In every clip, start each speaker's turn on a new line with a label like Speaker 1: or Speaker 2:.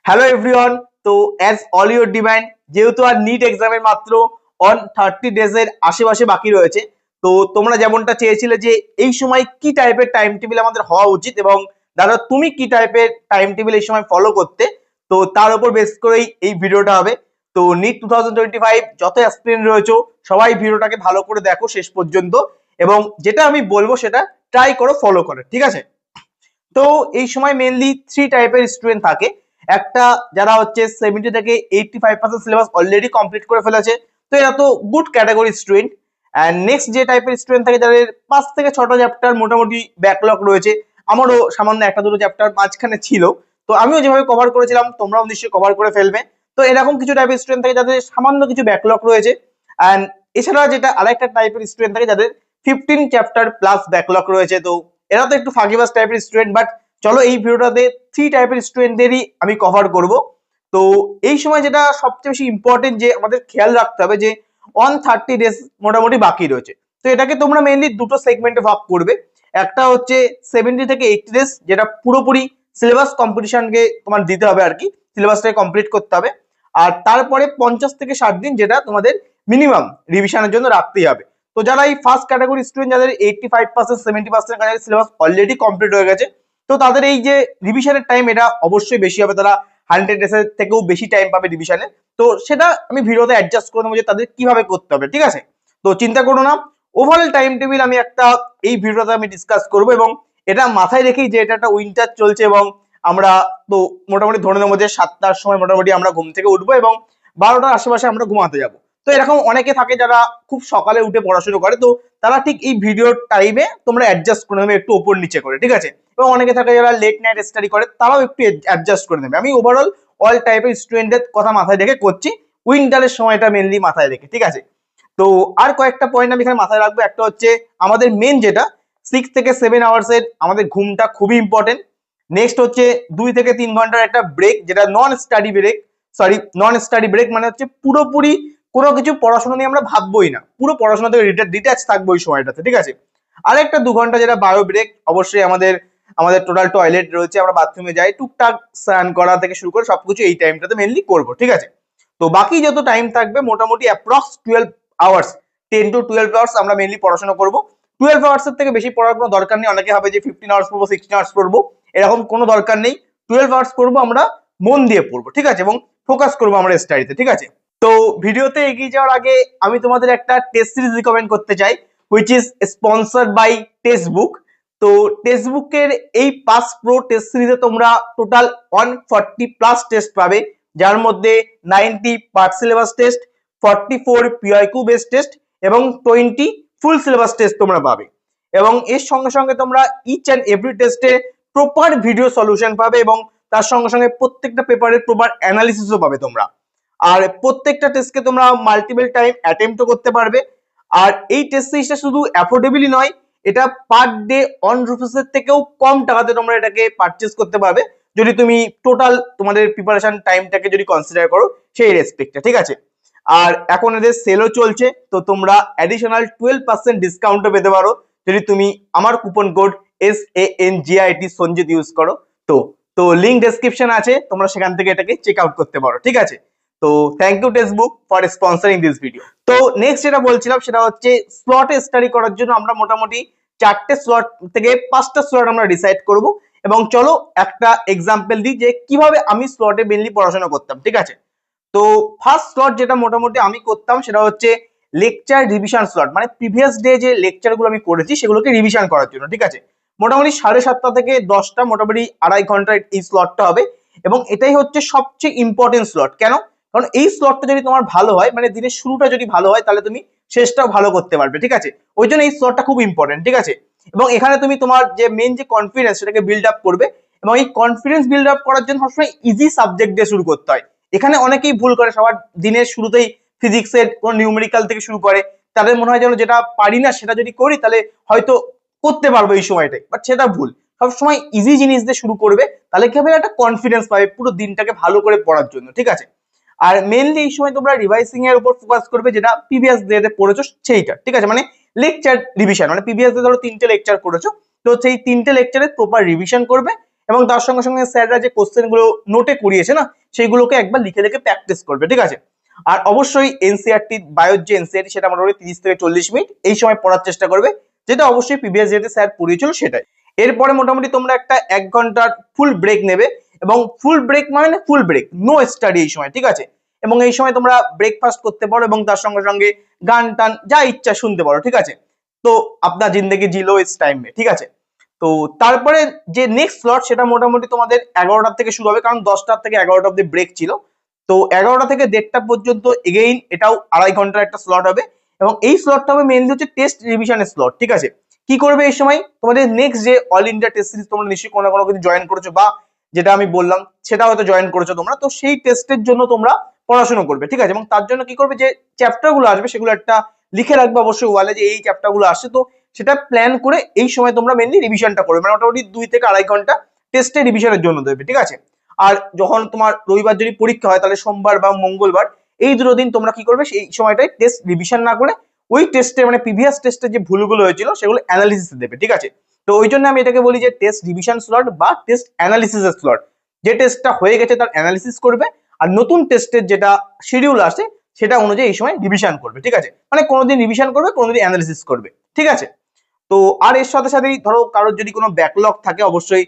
Speaker 1: Hello everyone. তো as all your demand, যেহেতু আর NEET এক্সামের মাত্র 130 ডেজের আশেপাশে বাকি রয়েছে, তো তোমরা যেমনটা চেয়েছিলে যে এই সময় কি টাইপের টাইম টেবিল আমাদের হওয়া উচিত এবং দাদা তুমি কি টাইপের টাইম টেবিল এই সময় ফলো করতে, তো তার উপর বেস করেই এই ভিডিওটা হবে। তো নিট 2025 যত অ্যাসপিরেন্ট রয়েছে সবাই ভিডিওটাকে ভালো করে দেখো শেষ পর্যন্ত, এবং যেটা আমি বলবো সেটা ট্রাই করো ফলো করে, ঠিক আছে? তো এই সময় মেনলি থ্রি টাইপের স্টুডেন্ট থাকে। একটা যারা হচ্ছে 70 থেকে 85% সিলেবাস অলরেডি কমপ্লিট করে ফেলেছে, তো এরা তো good category student. And next যে টাইপের স্টুডেন্ট থাকে যাদের 5 থেকে 6টা চ্যাপ্টার মোটামুটি ব্যাকলগ রয়েছে, আমারও সামান্য একটা দুটো চ্যাপ্টার মাঝখানে ছিল, তো আমিও যেভাবে কভার করেছিলাম তোমরাও নিশ্চয়ই কভার করে ফেলবে। তো এরকম কিছু টাইপের স্টুডেন্ট থাকে যাদের সামান্য কিছু ব্যাকলগ রয়েছে। অ্যান্ড এছাড়া যেটা আরেকটা টাইপের স্টুডেন্ট থাকে যাদের 15 চ্যাপ্টার প্লাস ব্যাকলগ রয়েছে। তো এরা তো একটু ফাঁকিবাজ টাইপের স্টুডেন্ট, বাট চলো এই ভিডিওটাতে থ্রি টাইপের স্টুডেন্টদেরই আমি কভার করব। তো এই সময় যেটা সবচেয়ে বেশি ইম্পর্টেন্ট যে আমাদের খেয়াল রাখতে হবে যে 130 ডেজ মোটামুটি বাকি রয়েছে। তো এটাকে তোমরা মেইনলি দুটো সেগমেন্টে ভাগ করবে। একটা হচ্ছে 70 থেকে 80 ডেজ, যেটা পুরোপুরি সিলেবাস কম্পিটিশনকে তোমার দিতে হবে আর কি, সিলেবাসটাকে কমপ্লিট করতে হবে। আর তারপরে 50 থেকে 60 দিন যেটা তোমাদের মিনিমাম রিভিশনের জন্য রাখতেই হবে। তো যারা এই ফার্স্ট ক্যাটাগরি স্টুডেন্ট যাদের 85% 70% কাছাকাছি সিলেবাস অলরেডি কমপ্লিট হয়ে গেছে, তো তাদের এই যে রিভিশনের টাইম এটা অবশ্যই বেশি হবে, তারা 100 ডেজের থেকেও বেশি টাইম পাবে রিভিশনে। তো সেটা আমি ভিডিওতে অ্যাডজাস্ট করে দেবো যে তাদের কিভাবে করতে হবে, ঠিক আছে? তো চিন্তা করো না, ওভারঅল টাইম টেবিল আমি একটা এই ভিডিওতে আমি ডিসকাস করব, এবং এটা মাথায় রেখেই যে এটা একটা উইন্টার চলছে এবং আমরা তো মোটামুটি ধরে নেবো যে 7টার সময় মোটামুটি আমরা ঘুম থেকে উঠবো এবং 12টার আশেপাশে আমরা ঘুমাতে যাবো। তো এরকম অনেকে থাকে যারা খুব সকালে উঠে পড়াশোনা করে, তো তারা ঠিক এই ভিডিওর টাইমে তোমরা অ্যাডজাস্ট করে নেবে একটু ওপর নিচে করে, ঠিক আছে? এবং অনেকে থাকে যারা লেট নাইট স্টাডি করে, তারাও একটু অ্যাডজাস্ট করে নেবে। আমি ওভারঅল অল টাইপের স্টুডেন্টদের কথা মাথায় রেখে করছি, উইন্টারের সময়টা মেনলি মাথায় রেখে, ঠিক আছে? তো আর কয়েকটা পয়েন্ট আমি এখানে মাথায় রাখবো। একটা হচ্ছে আমাদের মেন যেটা 6 থেকে 7 আওয়ার্সের আমাদের ঘুমটা খুবই ইম্পর্টেন্ট। নেক্সট হচ্ছে 2 থেকে 3 ঘন্টার একটা ব্রেক, যেটা নন স্টাডি ব্রেক। নন স্টাডি ব্রেক মানে হচ্ছে পুরোপুরি কোনো কিছু পড়াশোনা নিয়ে আমরা ভাববোই না, পুরো পড়াশোনা থেকে ডিট্যাচ থাকবো ওই সময়টাতে, ঠিক আছে? আর একটা 2 ঘন্টা যেটা বায়ো ব্রেক। অবশ্যই আমাদের আমাদের টোটাল টয়লেট রয়েছে, আমরা বাথরুমে যাই, টুকটাক স্নান করা থেকে শুরু করে সবকিছু এই টাইমটাতে মেনলি করবো, ঠিক আছে? তো বাকি যত টাইম থাকবে মোটামুটি অ্যাপ্রক্স 12 আওয়ার্স, 10 to 12 আওয়ার্স আমরা মেনলি পড়াশোনা করবো। 12 আওয়ার্সের থেকে বেশি পড়ার কোনো দরকার নেই। অনেকে হবে যে 15 আওয়ার্স পড়বো, 16 আওয়ার্স পড়বো, এরকম কোনো দরকার নেই। 12 আওয়ার্স পড়বো, আমরা মন দিয়ে পড়বো, ঠিক আছে? এবং ফোকাস করবো আমরা স্টাডিতে, ঠিক আছে? তো ভিডিওতে এগিয়ে যাওয়ার আগে আমি তোমাদের একটা টেস্ট সিরিজ রিকমেন্ড করতে চাই, which is sponsored by textbook. তো টেক্সটবুকের এই পাস প্রো টেস্ট সিরিজে তোমরা টোটাল 140 প্লাস টেস্ট পাবে, যার মধ্যে 90 part syllabus test, 44 PIQ base test এবং 20 ফুল সিলেবাস টেস্ট তোমরা পাবে। এবং এর সঙ্গে সঙ্গে তোমরা ইচ অ্যান্ড এভরি টেস্টে প্রপার ভিডিও সলিউশন পাবে, এবং তার সঙ্গে সঙ্গে প্রত্যেকটা পেপারের প্রপার অ্যানালিসিসও পাবে তোমরা। আর প্রত্যেকটা টেস্টকে তোমরা মাল্টিপল টাইম অ্যাটেম্পটও করতে পারবে। আর এই টেস্ট সিরিজটা শুধু অ্যাফোর্ডেবলই নয়, এটা পার ডে অন রুপিসের থেকেও কম টাকাতে তোমরা এটাকে পারচেস করতে পারবে, যদি তুমি টোটাল তোমাদের প্রিপারেশন টাইমটাকে যদি কনসিডার করো সেই রেসপেক্টে, ঠিক আছে? আর এখন এদের সেলও চলছে, তো তোমরা অ্যাডিশনাল 12% ডিসকাউন্টও পেতে পারো যদি তুমি আমার coupon code SANGIT Sanjit use করো। তো তো লিঙ্ক ডেসক্রিপশন আছে, তোমরা সেখান থেকে এটাকে চেক আউট করতে পারো, ঠিক আছে? তো thank you textbook for sponsoring this video. তো নেক্সট যেটা বলছিলাম সেটা হচ্ছে স্লটে স্টাডি করার জন্য আমরা মোটামুটি 4টে স্লট থেকে 5টা স্লট আমরা ডিসাইড করব, এবং চলো একটা এক্সাম্পল দিই যে কিভাবে আমি স্লটে মেনলি পড়াশোনা করতাম, ঠিক আছে? তো ফার্স্ট স্লট যেটা মোটামুটি আমি করতাম সেটা হচ্ছে লেকচার রিভিশন স্লট, মানে প্রিভিয়াস ডে যে লেকচারগুলো আমি করেছি সেগুলোকে রিভিশন করার জন্য, ঠিক আছে? মোটামুটি 7:30 থেকে 10টা, মোটামুটি 2.5 ঘন্টার এই স্লটটা হবে, এবং এটাই হচ্ছে সবচেয়ে ইম্পর্টেন্ট স্লট। কেন? কারণ এই স্লটটা যদি তোমার ভালো হয়, মানে দিনের শুরুটা যদি ভালো হয়, তাহলে তুমি শেষটাও ভালো করতে পারবে, ঠিক আছে? ওই জন্য এই স্লটটা খুব ইম্পর্টেন্ট, ঠিক আছে? এবং এখানে তুমি তোমার যে মেন যে কনফিডেন্স সেটাকে বিল্ড আপ করবে, এবং এই কনফিডেন্স বিল্ড আপ করার জন্য সবসময় ইজি সাবজেক্ট দিয়ে শুরু করতে হয়। এখানে অনেকেই ভুল করে, সবার দিনের শুরুতেই ফিজিক্সের কোন নিউমেরিক্যাল থেকে শুরু করে, তাদের মনে হয় যেন যেটা পারি না সেটা যদি করি তাহলে হয়তো করতে পারবো এই সময়টাই, বাট সেটা ভুল। সবসময় ইজি জিনিস দিয়ে শুরু করবে, তাহলে কি হবে, একটা কনফিডেন্স পাবে পুরো দিনটাকে ভালো করে পড়ার জন্য, ঠিক আছে? আর মেনলি এই সময় তোমরা রিভাইসিং এর উপর ফোকাস করবে, যেটা প্রিভিয়াস ডেতে পড়েছো সেইটা, ঠিক আছে? মানে লেকচার রিভিশন, মানে প্রিভিয়াস ডে ধরো 3টে লেকচার করেছো, তো সেই 3টে লেকচারের প্রপার রিভিশন করবে, এবং তার সঙ্গে সঙ্গে স্যাররা যে কোশ্চেন গুলো নোটে করিয়েছে না, সেইগুলোকে একবার লিখে লিখে প্র্যাকটিস করবে, ঠিক আছে। আর অবশ্যই এনসিইআরটি বায়োর যে এনসিইআরটি সেটা মোটামুটি 30 থেকে 40 মিনিট এই সময় পড়ার চেষ্টা করবে, যেটা অবশ্যই প্রিভিয়াস যেটা স্যার পড়িয়েছিল সেটাই। এরপরে মোটামুটি তোমরা একটা 1 ঘন্টার ফুল ব্রেক নেবে, এবং ফুল ব্রেক মানে ফুল ব্রেক, নো স্টাডি এই সময়, ঠিক আছে। এবং এই সময় তোমরা ব্রেকফাস্ট করতে পারো এবং তার সঙ্গে সঙ্গে গান টান যা ইচ্ছা শুনতে পারো, ঠিক আছে। তো আপনার জিন্দগি জিলো ইস টাইম মে, ঠিক আছে। তো তারপরে যে নেক্সট স্লট সেটা মোটামুটি তোমাদের 11টা থেকে শুরু হবে, কারণ 10টা থেকে 11টা অব্দি ব্রেক ছিল। তো 11টা থেকে 1:30 পর্যন্ত এগেইন এটাও 2.5 ঘন্টার একটা স্লট হবে, এবং এই স্লটটা হবে মেইনলি হচ্ছে টেস্ট রিভিশনের স্লট, ঠিক আছে। কি করবে এই সময়, তোমাদের নেক্সট যে অল ইন্ডিয়া টেস্ট সিরিজ তোমরা নিশ্চয়ই কোনো না কোনো কিছু জয়েন করেছো, বা যেটা আমি বললাম সেটা হয়তো জয়েন করেছো তোমরা, তো সেই টেস্টের জন্য তোমরা পড়াশোনা করবে, ঠিক আছে। এবং তার জন্য কি করবে, যে চ্যাপ্টার গুলো আসবে সেগুলো একটা লিখে রাখবে অবশ্যই ওয়ালে, যে এই চ্যাপ্টার গুলো আসছে, তো সেটা প্ল্যান করে এই সময় তোমরা মেনলি রিভিশনটা করবে, মানে মোটামুটি 2 থেকে 2.5 ঘন্টা টেস্টে রিভিশনের জন্য দেবে, ঠিক আছে। আর যখন তোমার রবিবার যদি পরীক্ষা হয়, তাহলে সোমবার বা মঙ্গলবার এই দুটো দিন তোমরা কি করবে, সেই সময়টায় টেস্ট রিভিশন না করে ওই টেস্টে মানে প্রিভিয়াস টেস্টে যে ভুলগুলো হয়েছিল সেগুলো অ্যানালিসিস দেবে, ঠিক আছে। তো ওই জন্য আমি এটাকে বলি যে টেস্ট রিভিশন স্লট বা টেস্ট অ্যানালিসিসের স্লট। যে টেস্টটা হয়ে গেছে তার অ্যানালিসিস করবে, আর নতুন টেস্টের যেটা শিডিউল আসে সেটা অনুযায়ী এই সময় রিভিশন করবে, ঠিক আছে। মানে কোনোদিন রিভিশন করবে, কোনোদিন অ্যানালিসিস করবে, ঠিক আছে। তো আর এর সাথে সাথেই ধরো কারোর যদি কোনো ব্যাকলগ থাকে, অবশ্যই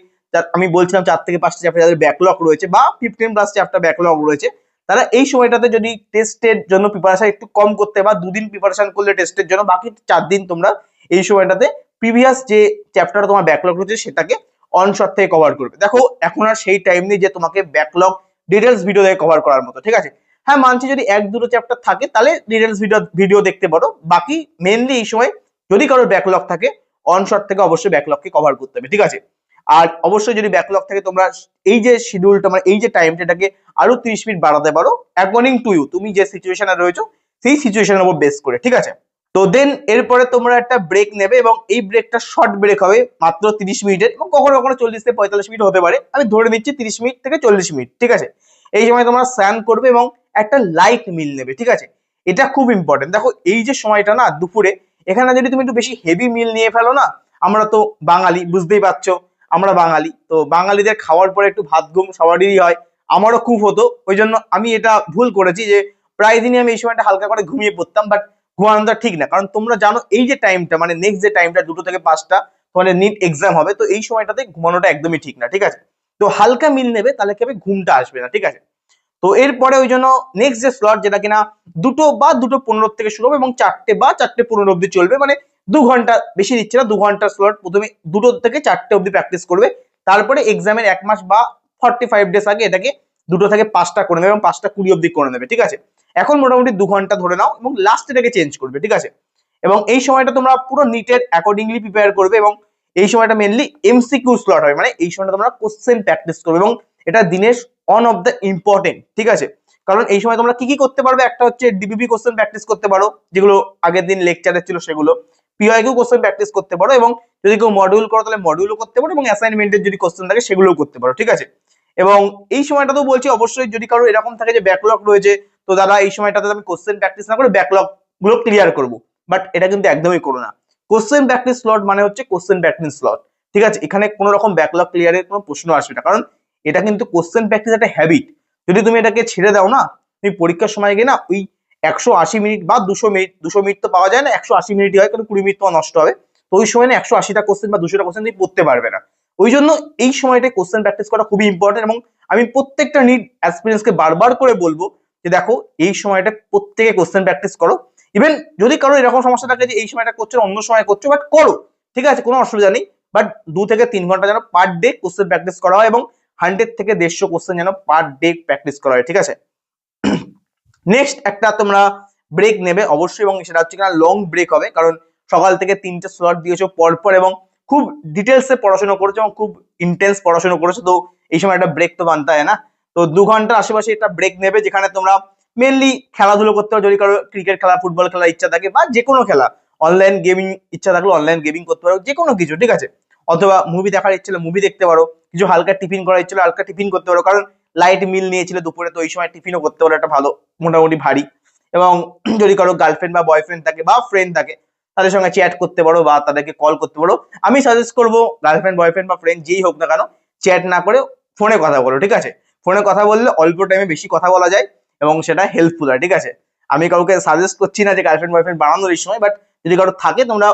Speaker 1: আমি বলছিলাম 4 থেকে 5টা চ্যাপ্টার যাদের ব্যাকলগ রয়েছে বা 15+ চ্যাপ্টার ব্যাকলগ রয়েছে, তারা এই সময়টাতে যদি টেস্টের জন্য প্রিপারেশন একটু কম করতে, বা 2 দিন প্রিপারেশন করলে টেস্টের জন্য, বাকি 4 দিন তোমরা এই সময়টাতে প্রিভিয়াস যে চ্যাপ্টার তোমার ব্যাকলগ রয়েছে সেটাকে অনশট থেকে কভার করবে। দেখো এখন আর সেই টাইম নেই যে তোমাকে ব্যাকলগ ডিটেলস ভিডিও দিয়ে কভার করার মতো, ঠিক আছে। হ্যাঁ মানছি যদি 1-2 চ্যাপ্টার থাকে তাহলে ডিটেলস ভিডিও দেখতে পারো, বাকি মেনলি এই সময় যদি কারোর ব্যাকলগ থাকে অনশট থেকে অবশ্যই ব্যাকলগকে কভার করতে হবে, ঠিক আছে। আর অবশ্যই যদি ব্যাকলগ থাকে তোমরা এই যে শিডিউলটা মানে এই যে টাইমটা এটাকে আরো 30 মিনিট বাড়াতে পারো, অ্যাকর্ডিং টু ইউ, তুমি যে সিচুয়েশনে রয়েছো সেই সিচুয়েশনের উপর বেস করে, ঠিক আছে। তো দেন এরপরে তোমরা একটা ব্রেক নেবে, এবং এই ব্রেকটা শর্ট ব্রেক হবে মাত্র 30 মিনিটের, এবং কখনো কখনো 40 থেকে 45 মিনিট হতে পারে, আমি ধরে নিচ্ছি 30 মিনিট থেকে 40 মিনিট, ঠিক আছে। এই সময় তোমরা স্নান করবে এবং একটা লাইট মিল নেবে, ঠিক আছে। এটা খুব ইম্পর্টেন্ট। দেখো এই যে সময়টা না দুপুরে, এখানে যদি তুমি একটু বেশি হেভি মিল নিয়ে ফেলো না, আমরা তো বাঙালি বুঝতেই পারছো, আমরা বাঙালি, তো বাঙালিদের খাওয়ার পরে একটু ভাত ঘুম সবারই হয়, আমারও খুব হতো। ওই জন্য আমি এটা ভুল করেছি যে প্রায় দিনই আমি এই সময়টা হালকা করে ঘুমিয়ে পড়তাম, বাট ঘুমানোটা ঠিক না, কারণ তোমরা জানো এই যে টাইমটা মানে নেক্সট যে টাইমটা 2 থেকে 5টা তোমাদের নিট এক্সাম হবে, তো এই সময়টাতে ঘুমানোটা একদমই ঠিক না, ঠিক আছে। তো হালকা মিল নেবে, তাহলে কি হবে, ঘুমটা আসবে না, ঠিক আছে। তো এরপরে ওই জন্য নেক্সট যে স্লট যেটা কিনা 2টো বা 2:15 থেকে শুরু হবে এবং 4টে বা 4:15 অব্দি চলবে, মানে 2 ঘন্টা, বেশি দিচ্ছে না, 2 ঘন্টার স্লট। প্রথমে 2টো থেকে 4টে অব্দি প্র্যাকটিস করবে, তারপরে এক্সামের 1 মাস বা 45 ডেজ আগে এটাকে 2টো থেকে 5টা করে নেবে এবং 5টা 20 অব্দি করে নেবে, ঠিক আছে। এখন মোটামুটি 2 ঘন্টা ধরে নাও, এবং লাস্ট এটাকে চেঞ্জ করবে, ঠিক আছে। এবং এই সময়টা তোমরা পুরো নিটের অ্যাকর্ডিংলি প্রিপেয়ার করবে, এবং এই সময়টা মেনলি এমসিকিউ স্লট হবে, মানে এই সময়টা তোমরা কোশ্চেন প্র্যাকটিস করবে, এবং এটা দিনের অন অফ দ্য ইম্পর্টেন্ট, ঠিক আছে। কারণ এই সময় তোমরা কি কি করতে পারবে, একটা হচ্ছে ডিবিপি কোশ্চেন প্র্যাকটিস করতে পারো, যেগুলো আগের দিন লেকচারে ছিল সেগুলো, পিওয়াইকিউ কোশ্চেন প্র্যাকটিস করতে পারো, এবং যদি কেউ মডিউল করো তাহলে মডিউলও করতে পারো, এবং অ্যাসাইনমেন্টের যদি কোশ্চেন থাকে সেগুলোও করতে পারো, ঠিক আছে। এবং এই সময়টা তো বলছি অবশ্যই যদি কারো এরকম থাকে যে ব্যাকলগ রয়েছে, তো দাদা এই সময়টাতে আমি কোশ্চেন প্র্যাকটিস না করে ব্যাকলগ গুলো ক্লিয়ার করবো, বাট এটা কিন্তু একদমই করো না। কোশ্চেন প্র্যাকটিস স্লট মানে হচ্ছে কোশ্চেন প্র্যাকটিস স্লট, ঠিক আছে। এখানে কোনো রকম ব্যাকলগ ক্লিয়ারের কোনো প্রশ্ন আসবে না, কারণ এটা কিন্তু কোশ্চেন প্র্যাকটিস একটা হ্যাবিট। যদি তুমি এটাকে ছেড়ে দাও না, তুমি পরীক্ষার সময় গিয়ে না ওই 180 মিনিট বা 200 মিনিট, 200 মিনিট তো পাওয়া যায় না, 180 মিনিটই হয়, কারণ 20 মিনিট তো নষ্ট হবে। তো ওই সময় না 180টা কোশ্চেন বা 200টা কোশ্চেন তুমি পড়তে পারবে না। ওই জন্য এই সময়টায় কোশ্চেন প্র্যাকটিস করা খুবই ইম্পর্টেন্ট, এবং আমি প্রত্যেকটা নিট অ্যাসপিরেন্টসকে বারবার করে বলবো যে দেখো এই সময়টা প্রত্যেকে কোশ্চেন প্র্যাকটিস করো। ইভেন যদি কারো এরকম সমস্যা থাকে যে এই সময়টা করছো অন্য সময় করছো, বাট করো, ঠিক আছে, কোনো অসুবিধা নেই। বাট 2 থেকে 3 ঘন্টা যেন পার ডে কোশ্চেন প্র্যাকটিস করা হয়, এবং 100 থেকে 150 কোশ্চেন যেন পার ডে প্র্যাকটিস করা হয়, ঠিক আছে। নেক্সট একটা তোমরা ব্রেক নেবে অবশ্যই, এবং সেটা হচ্ছে কিনা লং ব্রেক হবে, কারণ সকাল থেকে 3টে স্লট দিয়েছো পরপর, এবং খুব ডিটেলসে পড়াশোনা করেছো এবং খুব ইন্টেন্স পড়াশোনা করেছো, তো এই সময় একটা ব্রেক তো বানতে হয় না। তো 2 ঘন্টার আশেপাশে একটা ব্রেক নেবে, যেখানে তোমরা মেনলি খেলাধুলো করতে পারো, যদি কারো ক্রিকেট খেলা, ফুটবল খেলার ইচ্ছা থাকে, বা যে কোনো খেলা, অনলাইন গেমিং ইচ্ছা থাকলে অনলাইন গেমিং করতে পারো, যে কোনো কিছু, ঠিক আছে। অথবা মুভি দেখার ইচ্ছা হলে মুভি দেখতে পারো, কিছু হালকা টিফিন করার ইচ্ছা হলে হালকা টিফিন করতে পারো, কারণ লাইট মিল নিয়েছিল দুপুরে, তো এই সময় টিফিনও করতে পারো একটা ভালো মোটামুটি ভারী। এবং যদি কারো গার্লফ্রেন্ড বা বয়ফ্রেন্ড থাকে বা ফ্রেন্ড থাকে, তাদের সঙ্গে চ্যাট করতে পারো বা তাদেরকে কল করতে পারো। আমি সাজেস্ট করবো গার্লফ্রেন্ড, বয়ফ্রেন্ড বা ফ্রেন্ড যেই হোক না কেন, চ্যাট না করে ফোনে কথা বলো, ঠিক আছে? ফোনে কথা বললে অল্প টাইমে বেশি কথা বলা যায় এবং সেটা হেল্পফুল হয়, ঠিক আছে? আমি কাউকে সাজেস্ট করছি না যে গার্লফ্রেন্ড বয়ফ্রেন্ড বানানোর এই সময়, বাট যদি কারো থাকে তোমরা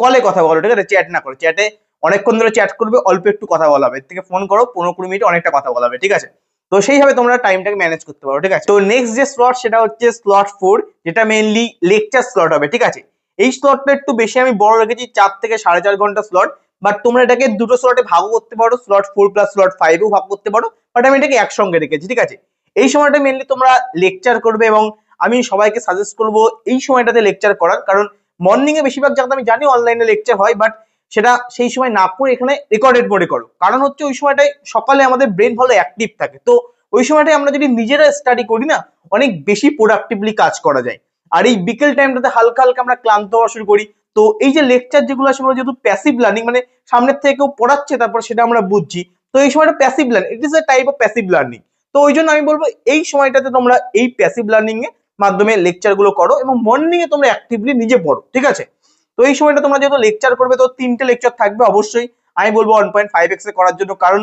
Speaker 1: কলে কথা বলো, ঠিক আছে? চ্যাট না করে, চ্যাটে অনেকক্ষণ ধরে চ্যাট করবে, অল্প একটু কথা বলা হবে, এর থেকে ফোন করো 15-20 মিনিট অনেকটা কথা বলা হবে, ঠিক আছে? তো সেইভাবে তোমরা টাইমটাকে ম্যানেজ করতে পারো, ঠিক আছে? তো নেক্সট যে স্লট সেটা হচ্ছে স্লট 4, যেটা মেইনলি লেকচার স্লট হবে, ঠিক আছে? এই স্লটটা একটু বেশি আমি বড় রেখেছি, 4 থেকে 4.5 ঘন্টা স্লট, বাট তোমরা এটাকে দুটো স্লটে ভাগ করতে পারো, স্লট 4 প্লাস স্লট 5-এও ভাগ করতে পারো, বাট আমি এটাকে একসঙ্গে রেখেছি, ঠিক আছে? এই সময়টা মেইনলি তোমরা লেকচার করবে এবং আমি সবাইকে সাজেস্ট করবো এই সময়টাতে লেকচার করার, কারণ মর্নিং এ বেশিরভাগ জায়গাতে আমি জানি অনলাইনে লেকচার হয়, বাট সেটা সেই সময় না করে এখানে রেকর্ডেড মোডে করো, কারণ হচ্ছে ওই সময়টায় সকালে আমাদের ব্রেন ভালো অ্যাক্টিভ থাকে, তো ওই সময়টায় আমরা যদি নিজেরা স্টাডি করি না, অনেক বেশি প্রোডাক্টিভলি কাজ করা যায়। আর এই বিকেল টাইমটাতে হালকা হালকা আমরা ক্লান্ত হওয়া শুরু করি। তো এই যে লেকচার যেগুলো আছে সেগুলো যেহেতু প্যাসিভ লার্নিং, মানে সামনের থেকে কেউ পড়াচ্ছে তারপর সেটা আমরা বুঝছি, তো এই সময়টা passive learning, it is a type of passive learning. তো ওই জন্য আমি বলবো এই সময়টাতে তোমরা এই প্যাসিভ লার্নিং এর মাধ্যমে লেকচার গুলো করো এবং মর্নিং এ তোমরা অ্যাক্টিভলি নিজে পড়ো, ঠিক আছে? তো এই সময়টা তোমরা যেহেতু লেকচার করবে, তো 3টে লেকচার থাকবে অবশ্যই। আমি বলবো 1.5x এ করার জন্য, কারণ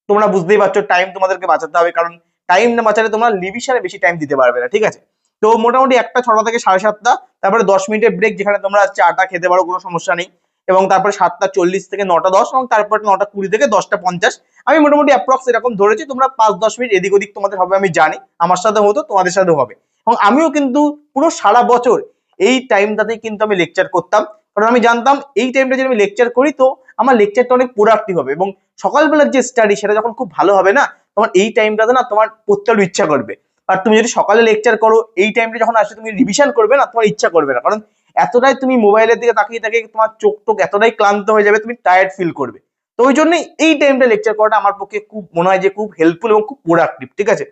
Speaker 1: তোমরা বুঝতেই পারছো টাইম তোমাদেরকে বাঁচাতে হবে, কারণ টাইম না বাঁচালে তোমরা রিভিশনে বেশি টাইম দিতে পারবে না, ঠিক আছে? তো মোটামুটি একটা 6টা থেকে 7:30, তারপরে 10 মিনিটের ব্রেক, যেখানে তোমরা চাটা খেতে পারো, কোনো সমস্যা নেই, এবং তারপরে 7:40 থেকে 9:10, এবং তারপরে 9:20 থেকে 10:50। আমি মোটামুটি অ্যাপ্রক্স এরকম ধরেছি, তোমরা 5-10 মিনিট এদিক ওদিক তোমাদের হবে, আমি জানি আমার সাথে হতো তোমাদের সাথে হবে, এবং আমিও কিন্তু পুরো সারা বছর এই টাইমটাতেই কিন্তু আমি লেকচার করতাম, কারণ আমি জানতাম এই টাইমটা যদি আমি লেকচার করি তো আমার লেকচারটা অনেক প্রোডাক্টিভ হবে, এবং সকালবেলার যে স্টাডি সেটা যখন খুব ভালো হবে না, তোমার এই টাইমটাতে না তোমার পড়তে আরো ইচ্ছা করবে। আর তুমি যদি সকালে লেকচার করো, এই টাইমটা যখন আসে তুমি রিভিশন করবে না, তোমার ইচ্ছা করবে না, কারণ এতটাই তুমি মোবাইলের দিকে তাকিয়ে তাকিয়ে তোমার চোখ টোক এতটাই ক্লান্ত হয়ে যাবে, তুমি টায়ার্ড ফিল করবে। তো ওই জন্যই এই টাইমটা লেকচার করাটা আমার পক্ষে খুব মনে হয় যে খুব হেল্পফুল এবং খুব প্রোডাক্টিভ, ঠিক আছে?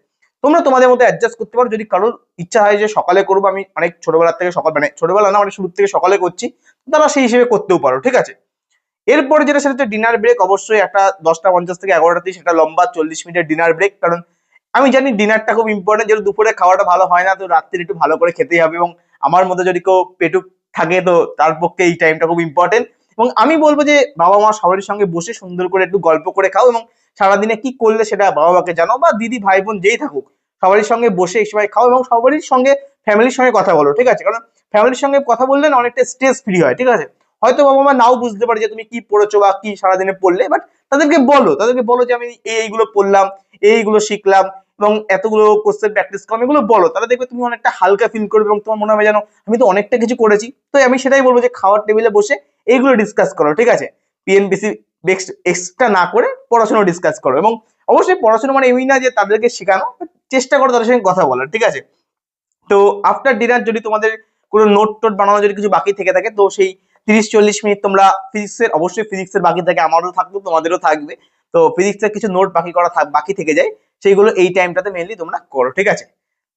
Speaker 1: তোমরা তোমাদের মধ্যে অ্যাডজাস্ট করতে পারো, যদি কারোর ইচ্ছা হয় যে সকালে করবো, আমি অনেক ছোটবেলা থেকে সকাল, মানে ছোটবেলা না, মানে শুরু থেকে সকালে করছি, তারা সেই হিসেবে করতেও পারো, ঠিক আছে? এরপরে যেটা সেটা হচ্ছে ডিনার ব্রেক, অবশ্যই একটা 10:50 থেকে 11:30 সেটা লম্বা 40 মিনিটের ডিনার ব্রেক, কারণ আমি জানি ডিনারটা খুব ইম্পর্টেন্ট, যেহেতু দুপুরে খাওয়াটা ভালো হয় না, তো রাত্রে একটু ভালো করে খেতেই হবে, এবং আমার মধ্যে যদি কেউ পেটুক থাকে তো তার পক্ষে এই টাইমটা খুব ইম্পর্টেন্ট। এবং আমি বলবো যে বাবা মা সবারই সঙ্গে বসে সুন্দর করে একটু গল্প করে খাও, এবং সারাদিনে কি করলে সেটা বাবা মাকে জানাও, বা দিদি ভাই বোন যেই থাকুক সবারই সঙ্গে বসে এই সময় খাও, এবং সবারই সঙ্গে ফ্যামিলির সঙ্গে কথা বলো, ঠিক আছে? কারণ ফ্যামিলির সঙ্গে কথা বললে না অনেকটা স্ট্রেস ফ্রি হয়, ঠিক আছে? হয়তো বাবা মা নাও বুঝতে পারে যে তুমি কি পড়েছো বা কি সারাদিনে পড়লে, বাট তাদেরকে বলো যে আমি এইগুলো পড়লাম, এইগুলো শিখলাম, এবং এতগুলো কোশ্চেন প্র্যাকটিস করলাম, এগুলো বলো, তাহলে দেখবে তুমি অনেকটা হালকা ফিল করবে, এবং তোমার মনে হবে যেন আমি তো অনেকটা কিছু করেছি। তো আমি সেটাই বলবো যে খাওয়ার টেবিলে বসে এইগুলো ডিসকাস করো, ঠিক আছে? পিএনপিসি এক্সট্রা না করে পড়াশোনা ডিসকাস করো, এবং অবশ্যই পড়াশোনা মানে এমনি না যে তাদেরকে শেখানো, চেষ্টা করো তাদের সঙ্গে কথা বলার, ঠিক আছে? তো আফটার ডিনার যদি তোমাদের কোনো নোট টোট বানানো যদি কিছু বাকি থেকে থাকে, তো সেই 30-40 মিনিট তোমরা ফিজিক্সের, অবশ্যই ফিজিক্সের বাকি থাকে, আমারও থাকবে তোমাদেরও থাকবে, তো ফিজিক্সের কিছু নোট বাকি করা বাকি থেকে যায়, সেইগুলো এই টাইমটাতে মেনলি তোমরা করো, ঠিক আছে?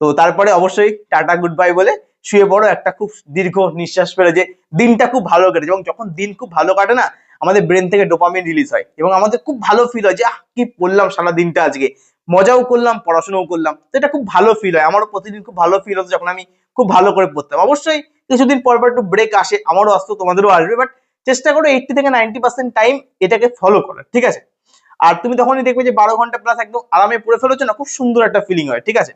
Speaker 1: তো তারপরে অবশ্যই টাটা গুড বাই বলে শুয়ে পড়ো, একটা খুব দীর্ঘ নিঃশ্বাস ফেলে, যে দিনটা খুব ভালো কেটেছে, এবং যখন দিন খুব ভালো কাটে না, আমাদের ব্রেন থেকে ডোপামিন রিলিজ হয়, এবং আমাদের খুব ভালো ফিল হয় যে কি পড়লাম সারা দিনটা, আজকে মজাও করলাম পড়াশোনাও করলাম, তো এটা খুব ভালো ফিল হয়। আমারও প্রতিদিন খুব ভালো ফিল হতো যখন আমি খুব ভালো করে পড়তাম। অবশ্যই কিছুদিন পর পর একটু ব্রেক আসে, আমারও আসতো, তোমাদেরও আসবে, বাট চেষ্টা করো 80 থেকে 90% টাইম এটাকে ফলো করার, ঠিক আছে? আর তুমি তখনই দেখবে যে 12 ঘন্টা প্লাস একদম আরামে পড়ে ফেলেছো না, খুব সুন্দর একটা ফিলিং হয়, ঠিক আছে?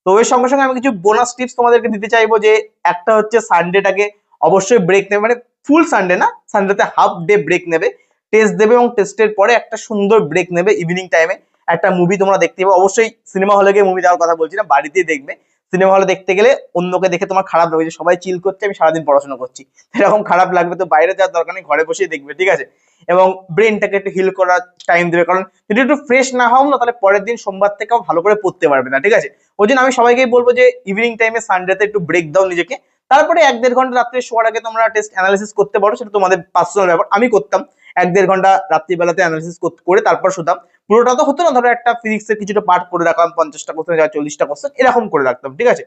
Speaker 1: তো এর সঙ্গে সঙ্গে আমি কিছু বোনাস টিপস তোমাদেরকে দিতে চাইবো, যে একটা হচ্ছে সানডেটাকে অবশ্যই ব্রেক নেবে, মানে ফুল সানডে না, সানডেতে হাফ ডে ব্রেক নেবে, টেস্ট দেবে, এবং টেস্টের পরে একটা সুন্দর ব্রেক নেবে ইভিনিং টাইমে, একটা মুভি তোমরা দেখতে পাবে, অবশ্যই সিনেমা হলে গিয়ে মুভি দেওয়ার কথা বলছি না, বাড়িতেই দেখবে। সিনেমা হলে দেখতে গেলে অন্যকে দেখে তোমার খারাপ লাগবে যে সবাই চিল করছে, আমি সারাদিন পড়াশোনা করছি, এরকম খারাপ লাগবে, তো বাইরে যাওয়ার দরকার নেই, ঘরে বসেই দেখবে, ঠিক আছে? এবং ব্রেনটাকে একটু হিল করার টাইম দেবে, কারণ যদি একটু ফ্রেশ না হও না, তাহলে পরের দিন সোমবার থেকেও ভালো করে পড়তে পারবে না, ঠিক আছে? ওই জন্য আমি সবাইকেই বলবো যে ইভিনিং টাইমে সানডেতে একটু ব্রেক দাও নিজেকে, তারপরে 1-1.5 ঘন্টা রাত্রে শোয়ার আগে তোমরা টেস্ট অ্যানালিসিস করতে পারো, সেটা তোমাদের পার্সোনাল ব্যাপার। আমি করতাম 1-1.5 ঘন্টা রাত্রিবেলাতে অ্যানালিসিস করে তারপর শুতাম। পুরোটা তো হতো না, ধরো একটা ফিজিক্সের কিছুটা পার্ট করে রাখলাম, 50টা কোশ্চেন 40টা কোশ্চেন এরকম করে রাখতাম, ঠিক আছে?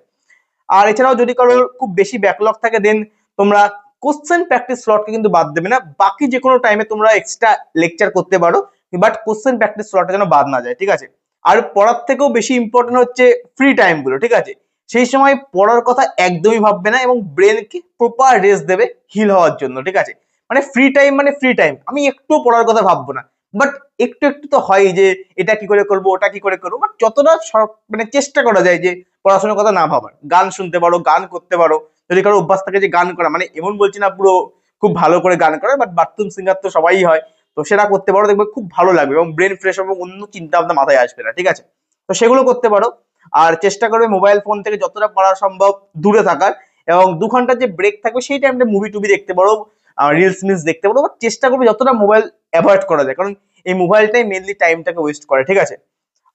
Speaker 1: আর এছাড়াও যদি কারোর খুব বেশি ব্যাকলগ থাকে, দেন তোমরা কোশ্চেন প্র্যাকটিস স্লটকে কিন্তু বাদ দেবে না, বাকি যে কোনো টাইমে তোমরা এক্সট্রা লেকচার করতে পারো, বাট কোশ্চেন প্র্যাকটিস স্লটটা যেন বাদ না যায়, ঠিক আছে? আর পড়ার থেকেও বেশি ইম্পর্টেন্ট হচ্ছে ফ্রি টাইম গুলো, ঠিক আছে? সেই সময় পড়ার কথা একদমই ভাববে না, এবং ব্রেনকে প্রপার রেস্ট দেবে হিল হওয়ার জন্য, ঠিক আছে? মানে ফ্রি টাইম, আমি একটু পড়ার কথা ভাববো না, বাট একটু একটু তো হয় যে এটা কি করে করবো, ওটা কি করে করবো, বাট যতটা মানে চেষ্টা করা যায় যে পড়াশোনার কথা না ভাবার, গান শুনতে পারো, গান করতে পারো, যদি কারো অভ্যাস থাকে যে গান করা, মানে এমন বলছি না পুরো খুব ভালো করে গান করা, বাট বাথরুম সিঙ্গার তো সবাই হয়, তো সেটা করতে পারো, দেখবে খুব ভালো লাগবে এবং ব্রেন ফ্রেশ হবে, অন্য চিন্তা ভাবনা মাথায় আসবে না, ঠিক আছে? তো সেগুলো করতে পারো। আর চেষ্টা করবে মোবাইল ফোন থেকে যতটা পারা সম্ভব দূরে থাকার, এবং 2 ঘন্টার যে ব্রেক থাকবে সেই টাইমটা মুভি টুভি দেখতে পারো, রিলস মিলস দেখতে পারো, বাট চেষ্টা করবে যতটা মোবাইল অ্যাভয়েড করা যায়, কারণ এই মোবাইলটাই মেনলি টাইমটাকে ওয়েস্ট করে, ঠিক আছে?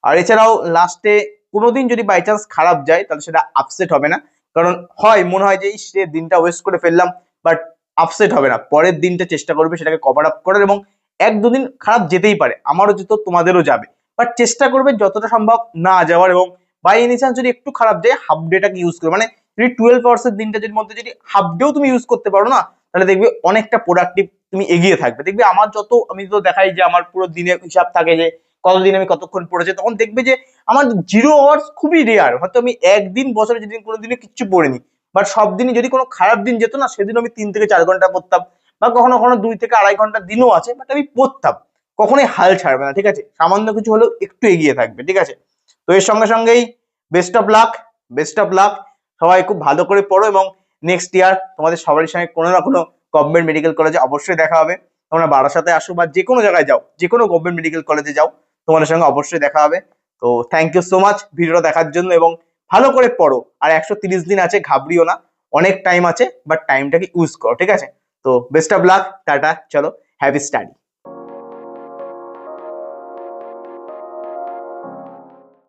Speaker 1: আর এছাড়াও লাস্টে কোনোদিন যদি বাই চান্স খারাপ যায় তাহলে সেটা আপসেট হবে না, কারণ হয় মনে হয় যে সে দিনটা ওয়েস্ট করে ফেললাম, বাট আপসেট হবে না, পরের দিনটা চেষ্টা করবে সেটাকে কভার আপ করার, এবং 1-2 দিন খারাপ যেতেই পারে, আমারও যেত, তোমাদেরও যাবে, বাট চেষ্টা করবে যতটা সম্ভব না যাওয়ার, এবং বাই এনি চান্স যদি একটু খারাপ যায় হাফ ডেটাকে ইউজ করবে, মানে যদি 12 আওয়ার্স এর দিনটা যদি মধ্যে যদি হাফ ডেও তুমি ইউজ করতে পারো না, তাহলে দেখবে অনেকটা প্রোডাক্টিভ তুমি এগিয়ে থাকবে। দেখবে আমার যত, আমি তো দেখাই যে আমার পুরো দিনের হিসাব থাকে যে কতদিন আমি কতক্ষণ পড়েছি, তখন দেখবে যে আমার 0 আওয়ার্স খুবই রেয়ার, হয়তো আমি একদিন বছরে যেদিন কোনোদিনও কিচ্ছু পড়িনি, বাট সব দিনই যদি কোনো খারাপ দিন যেত না, সেদিন আমি 3 থেকে 4 ঘন্টা পড়তাম, বা কখনো কখনো 2 থেকে 2.5 ঘন্টা দিনও আছে, বাট আমি পড়তাম, কখনোই হাল ছাড়বে না, ঠিক আছে? সামান্য কিছু হলেও একটু এগিয়ে থাকবে, ঠিক আছে? তো এর সঙ্গে সঙ্গেই best of luck, best of luck, সবাই খুব ভালো করে পড়ো, এবং নেক্সট ইয়ার তোমাদের সবারই সঙ্গে কোনো না কোনো গভর্নমেন্ট মেডিকেল কলেজে অবশ্যই দেখা হবে। তোমরা বারাসাতে আসো বা যে কোনো জায়গায় যাও, যে কোনো গভর্নমেন্ট মেডিকেল কলেজে যাও, তোমাদের সঙ্গে অবশ্যই দেখা হবে। তো থ্যাংক ইউ সো মাচ ভিডিওটা দেখার জন্য, এবং ভালো করে পড়ো, আর 130 দিন আছে, ঘাবড়িও না, অনেক টাইম আছে, বাট টাইমটাকে ইউজ করো, ঠিক আছে? তো বেস্ট অফ লাক, টাটা, চলো, হ্যাপি স্টাডি।